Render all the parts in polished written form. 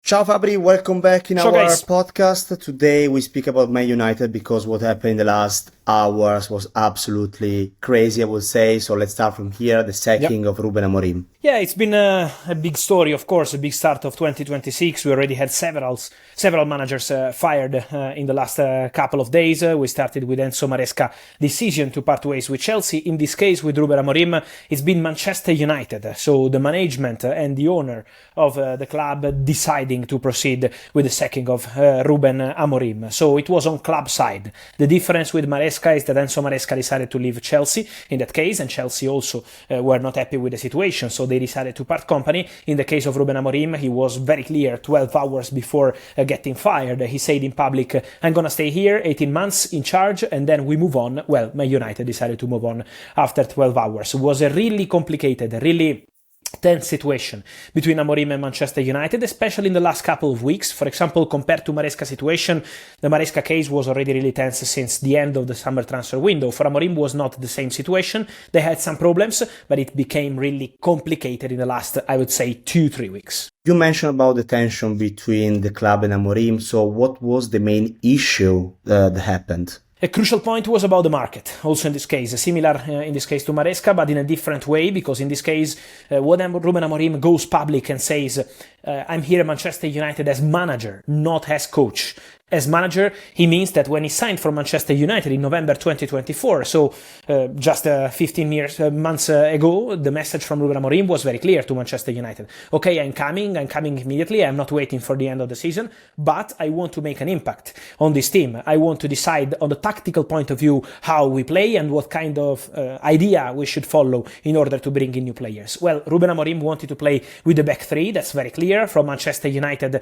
Ciao Fabri, welcome back in Ciao our guys. podcast. Today we speak about Man United because what happened in the last hours was absolutely crazy, I would say. So let's start from here, the Yep. sacking of Ruben Amorim. Yeah, it's been a big story, of course, a big start of 2026. We already had several managers fired in the last couple of days. We started with Enzo Maresca decision to part ways with Chelsea. In this case, with Ruben Amorim, it's been Manchester United. So the management and the owner of the club deciding to proceed with the sacking of Ruben Amorim. So it was on club side. The difference with Maresca is that Enzo Maresca decided to leave Chelsea in that case, and Chelsea also were not happy with the situation. So they decided to part company. In the case of Ruben Amorim, he was very clear 12 hours before getting fired. He said in public, I'm going to stay here 18 months in charge and then we move on. Well, Man United decided to move on after 12 hours. It was a really complicated, really tense situation between Amorim and Manchester United, especially in the last couple of weeks. For example, compared to Maresca's situation, the Maresca case was already really tense since the end of the summer transfer window. For Amorim was not the same situation. They had some problems, but it became really complicated in the last, I would say, 2-3 weeks. You mentioned about the tension between the club and Amorim. So what was the main issue that happened? A crucial point was about the market, also in this case, similar in this case to Maresca, but in a different way, because in this case, when Ruben Amorim goes public and says, I'm here at Manchester United as manager, not as coach. As manager, he means that when he signed for Manchester United in November 2024, so just 15 months ago, the message from Ruben Amorim was very clear to Manchester United. Okay, I'm coming immediately, I'm not waiting for the end of the season, but I want to make an impact on this team. I want to decide on the tactical point of view how we play and what kind of idea we should follow in order to bring in new players. Well, Ruben Amorim wanted to play with the back three, that's very clear. From Manchester United,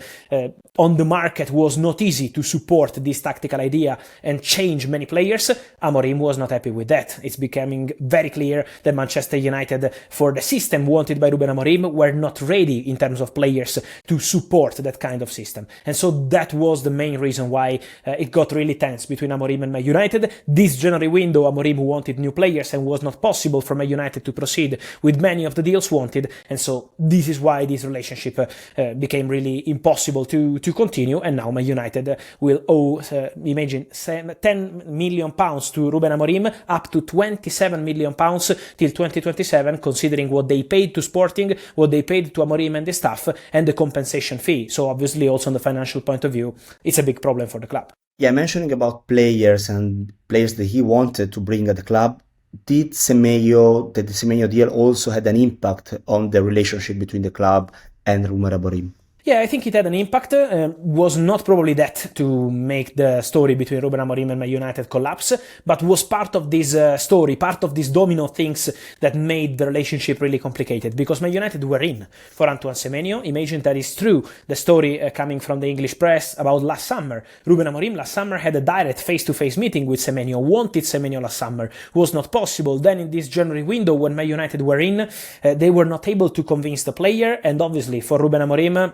on the market was not easy to support this tactical idea and change many players. Amorim was not happy with that. It's becoming very clear that Manchester United, for the system wanted by Ruben Amorim, were not ready in terms of players to support that kind of system. And so that was the main reason why it got really tense between Amorim and Man United. This January window, Amorim wanted new players and was not possible for Man United to proceed with many of the deals wanted. And so this is why this relationship became really impossible to continue. And now Man United will owe, imagine, £10 million to Ruben Amorim, up to £27 million till 2027, considering what they paid to Sporting, what they paid to Amorim and the staff, and the compensation fee. So obviously also on the financial point of view, it's a big problem for the club. Yeah, mentioning about players and players that he wanted to bring at the club, did the Semenyo deal also had an impact on the relationship between the club and Ruben Amorim? Yeah, I think it had an impact. Was not probably that to make the story between Ruben Amorim and Man United collapse, but was part of this story, part of these domino things that made the relationship really complicated. Because Man United were in for Antoine Semenyo. Imagine that is true. The story coming from the English press about last summer. Ruben Amorim last summer had a direct face-to-face meeting with Semenyo, wanted Semenyo last summer. Was not possible. Then in this January window when Man United were in, they were not able to convince the player, and obviously for Ruben Amorim,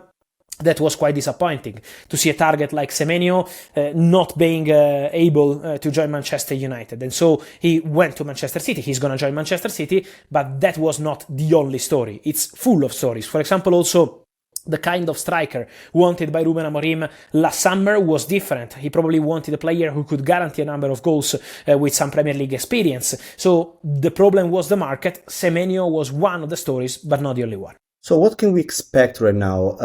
that was quite disappointing to see a target like Semenyo not being able to join Manchester United. And so he went to Manchester City. He's going to join Manchester City, but that was not the only story. It's full of stories. For example, also, the kind of striker wanted by Ruben Amorim last summer was different. He probably wanted a player who could guarantee a number of goals with some Premier League experience. So the problem was the market. Semenyo was one of the stories, but not the only one. So what can we expect right now?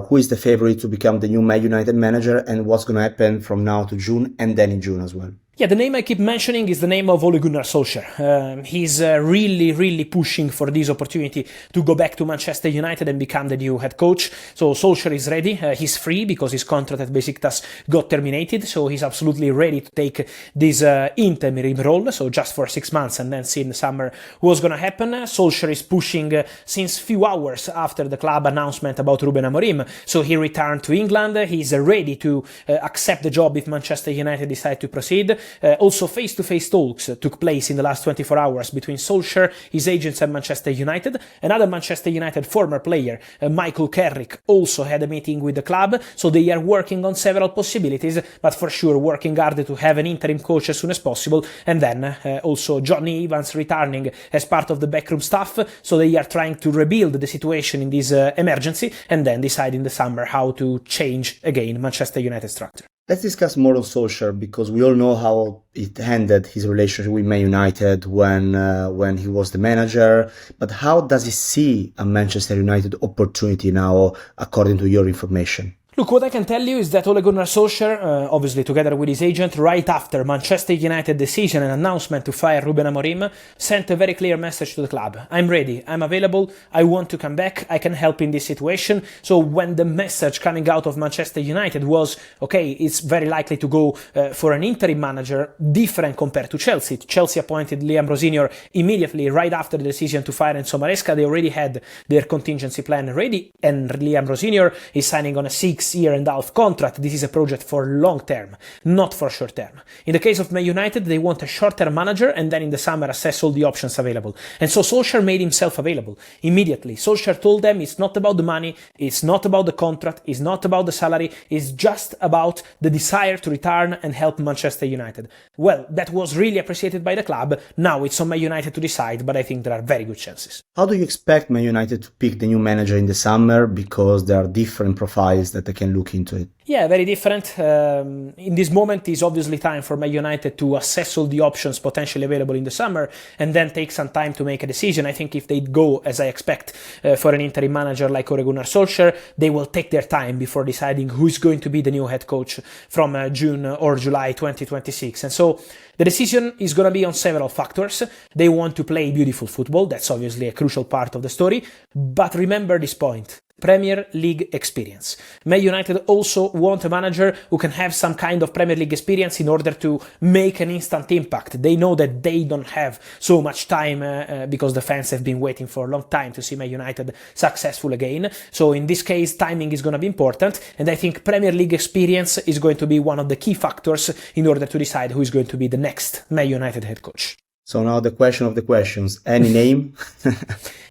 Who is the favorite to become the new Man United manager, and what's going to happen from now to June and then in June as well? Yeah, the name I keep mentioning is the name of Ole Gunnar Solskjær. He's really pushing for this opportunity to go back to Manchester United and become the new head coach. So Solskjær is ready. He's free because his contract at Besiktas got terminated. So he's absolutely ready to take this interim role. So just for 6 months and then see in the summer what's going to happen. Solskjær is pushing since few hours after the club announcement about Ruben Amorim. So he returned to England. He's ready to accept the job if Manchester United decide to proceed. Also, face-to-face talks took place in the last 24 hours between Solskjaer, his agents, and Manchester United. Another Manchester United former player, Michael Carrick, also had a meeting with the club, so they are working on several possibilities, but for sure working hard to have an interim coach as soon as possible, and then also Johnny Evans returning as part of the backroom staff, so they are trying to rebuild the situation in this emergency, and then decide in the summer how to change again Manchester United structure. Let's discuss more on Solskjaer, because we all know how it ended his relationship with Man United when he was the manager. But how does he see a Manchester United opportunity now, according to your information? Look, what I can tell you is that Ole Gunnar Solskjær, obviously together with his agent, right after Manchester United decision and announcement to fire Ruben Amorim, sent a very clear message to the club. I'm ready, I'm available, I want to come back, I can help in this situation. So when the message coming out of Manchester United was, okay, it's very likely to go for an interim manager, different compared to Chelsea. Chelsea appointed Liam Rosenior immediately right after the decision to fire Enzo Maresca. They already had their contingency plan ready, and Liam Rosenior is signing on a 6-year-and-a-half contract. This is a project for long term, not for short term. In the case of Man United, they want a short-term manager and then in the summer assess all the options available. And so Solskjaer made himself available immediately. Solskjaer told them it's not about the money, it's not about the contract, it's not about the salary, it's just about the desire to return and help Manchester United. Well, that was really appreciated by the club. Now it's on Man United to decide, but I think there are very good chances. How do you expect Man United to pick the new manager in the summer? Because there are different profiles that they can look into it. Yeah, very different. In this moment is obviously time for Man United to assess all the options potentially available in the summer and then take some time to make a decision. I think if they go, as I expect, for an interim manager like Ole Gunnar Solskjær, they will take their time before deciding who is going to be the new head coach from June or July 2026. And so the decision is going to be on several factors. They want to play beautiful football. That's obviously a crucial part of the story. But remember this point. Premier League experience. Man United also want a manager who can have some kind of Premier League experience in order to make an instant impact. They know that they don't have so much time because the fans have been waiting for a long time to see Man United successful again. So in this case, timing is going to be important, and I think Premier League experience is going to be one of the key factors in order to decide who is going to be the next Man United head coach. So now the question of the questions. Any name?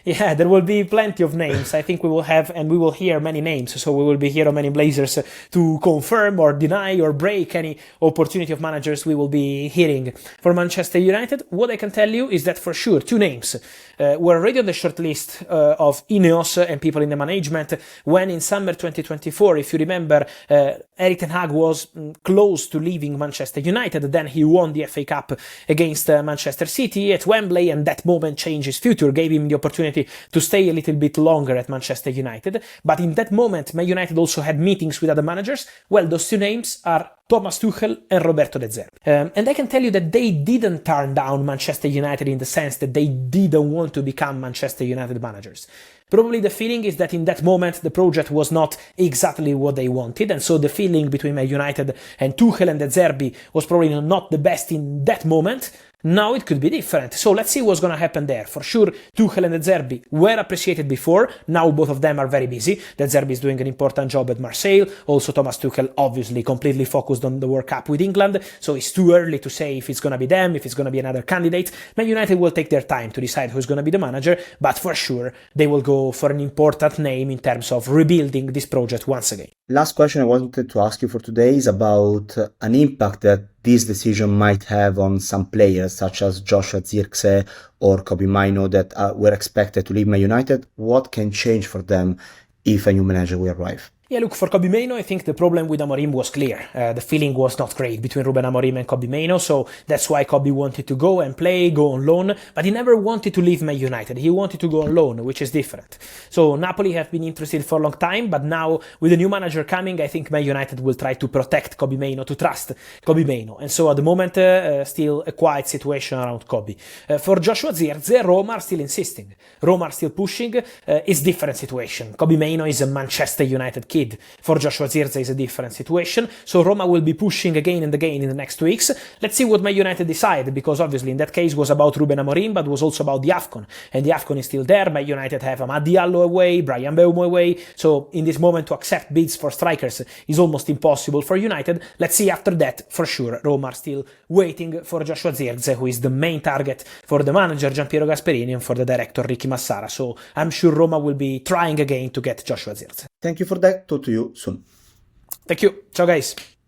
Yeah, there will be plenty of names. I think we will have, and we will hear many names. So we will be hearing many Blazers to confirm or deny or break any opportunity of managers we will be hearing. For Manchester United, what I can tell you is that for sure, 2 names were already on the short list of Ineos and people in the management when in summer 2024, if you remember, Erik ten Hag was close to leaving Manchester United. Then he won the FA Cup against Manchester City at Wembley, and that moment changed his future, gave him the opportunity to stay a little bit longer at Manchester United. But in that moment, Man United also had meetings with other managers. Well, those 2 names are Thomas Tuchel and Roberto De Zerbi. And I can tell you that they didn't turn down Manchester United in the sense that they didn't want to become Manchester United managers. Probably the feeling is that in that moment the project was not exactly what they wanted, and so the feeling between Man United and Tuchel and De Zerbi was probably not the best in that moment. Now it could be different. So let's see what's going to happen there. For sure, Tuchel and De Zerbi were appreciated before. Now both of them are very busy. De Zerbi is doing an important job at Marseille. Also Thomas Tuchel obviously completely focused on the World Cup with England. So it's too early to say if it's going to be them, if it's going to be another candidate. Man United will take their time to decide who's going to be the manager, but for sure they will go for an important name in terms of rebuilding this project once again. Last question I wanted to ask you for today is about an impact that this decision might have on some players such as Joshua Zirkzee or Kobbie Mainoo that were expected to leave Man United. What can change for them if a new manager will arrive? Yeah, look, for Kobbie Mainoo, I think the problem with Amorim was clear. The feeling was not great between Ruben Amorim and Kobbie Mainoo, so that's why Kobbie wanted to go and play, go on loan, but he never wanted to leave Man United. He wanted to go on loan, which is different. So Napoli have been interested for a long time, but now with the new manager coming, I think Man United will try to protect Kobbie Mainoo, to trust Kobbie Mainoo. And so at the moment, still a quiet situation around Kobbie. For Joshua Zirkzee, Roma are still insisting. Roma are still pushing. It's different situation. Kobbie Mainoo is a Manchester United kid. kid. For Joshua Zirkzee is a different situation, so Roma will be pushing again and again in the next weeks. Let's see what Man United decide, because obviously in that case was about Ruben Amorim, but was also about the AFCON, and the AFCON is still there. Man United have Amad Diallo away, Brian Mbeumo away, so in this moment to accept bids for strikers is almost impossible for United. Let's see after that. For sure, Roma are still waiting for Joshua Zirkzee, who is the main target for the manager Giampiero Gasperini and for the director Ricky Massara, so I'm sure Roma will be trying again to get Joshua Zirkzee. Thank you for that. Talk to you soon. Thank you. Ciao guys.